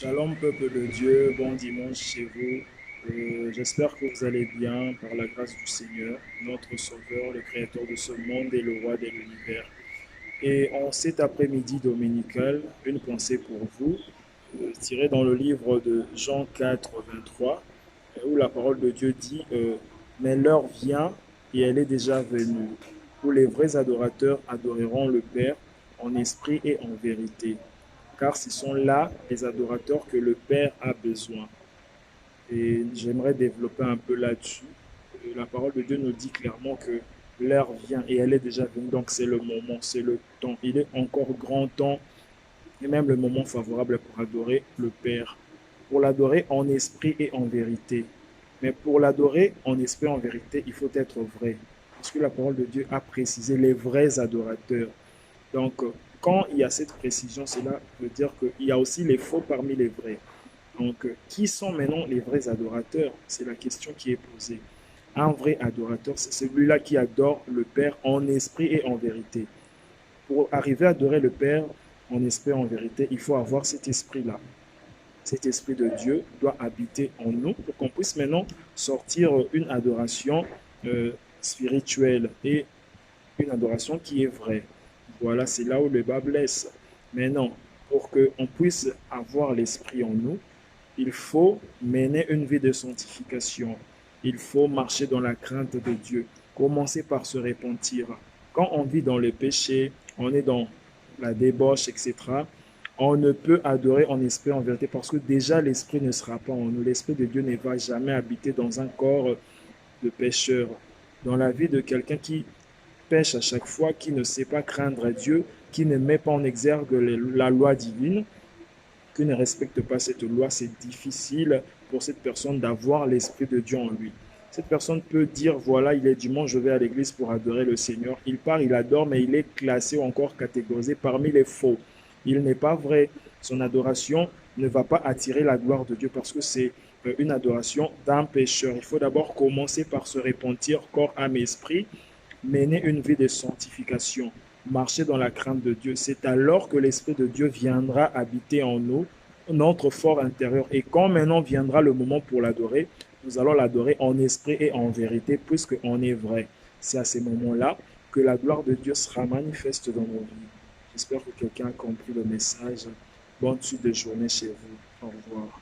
Shalom peuple de Dieu, bon dimanche chez vous. J'espère que vous allez bien par la grâce du Seigneur, notre Sauveur, le Créateur de ce monde et le Roi de l'univers. Et en cet après-midi dominical, une pensée pour vous, tirée dans le livre de Jean 4, 23, où la parole de Dieu dit mais l'heure vient et elle est déjà venue, où les vrais adorateurs adoreront le Père en esprit et en vérité, car ce sont là les adorateurs que le Père a besoin. Et j'aimerais développer un peu là-dessus. La parole de Dieu nous dit clairement que l'heure vient et elle est déjà venue, donc c'est le moment, c'est le temps. Il est encore grand temps et même le moment favorable pour adorer le Père, pour l'adorer en esprit et en vérité. Mais pour l'adorer en esprit et en vérité, il faut être vrai. Parce que la parole de Dieu a précisé les vrais adorateurs. Donc, quand il y a cette précision, cela veut dire qu'il y a aussi les faux parmi les vrais. Donc, qui sont maintenant les vrais adorateurs? C'est la question qui est posée. Un vrai adorateur, c'est celui-là qui adore le Père en esprit et en vérité. Pour arriver à adorer le Père en esprit et en vérité, il faut avoir cet esprit-là. Cet esprit de Dieu doit habiter en nous pour qu'on puisse maintenant sortir une adoration spirituelle et une adoration qui est vraie. Voilà, c'est là où le bas blesse. Maintenant, pour qu'on puisse avoir l'esprit en nous, il faut mener une vie de sanctification. Il faut marcher dans la crainte de Dieu. Commencer par se repentir. Quand on vit dans le péché, on est dans la débauche, etc., on ne peut adorer en esprit, en vérité, parce que déjà l'esprit ne sera pas en nous. L'esprit de Dieu ne va jamais habiter dans un corps de pécheur. Dans la vie de quelqu'un qui pêche à chaque fois, qui ne sait pas craindre Dieu, qui ne met pas en exergue la loi divine, qui ne respecte pas cette loi, c'est difficile pour cette personne d'avoir l'Esprit de Dieu en lui. Cette personne peut dire, voilà, il est dimanche, je vais à l'église pour adorer le Seigneur. Il part, il adore, mais il est classé ou encore catégorisé parmi les faux. Il n'est pas vrai. Son adoration ne va pas attirer la gloire de Dieu parce que c'est une adoration d'un pécheur. Il faut d'abord commencer par se repentir corps, âme, esprit, mener une vie de sanctification, marcher dans la crainte de Dieu. C'est alors que l'Esprit de Dieu viendra habiter en nous, notre fort intérieur. Et quand maintenant viendra le moment pour l'adorer, nous allons l'adorer en esprit et en vérité, puisqu'on est vrai. C'est à ces moments-là que la gloire de Dieu sera manifeste dans nos vies. J'espère que quelqu'un a compris le message. Bonne suite de journée chez vous. Au revoir.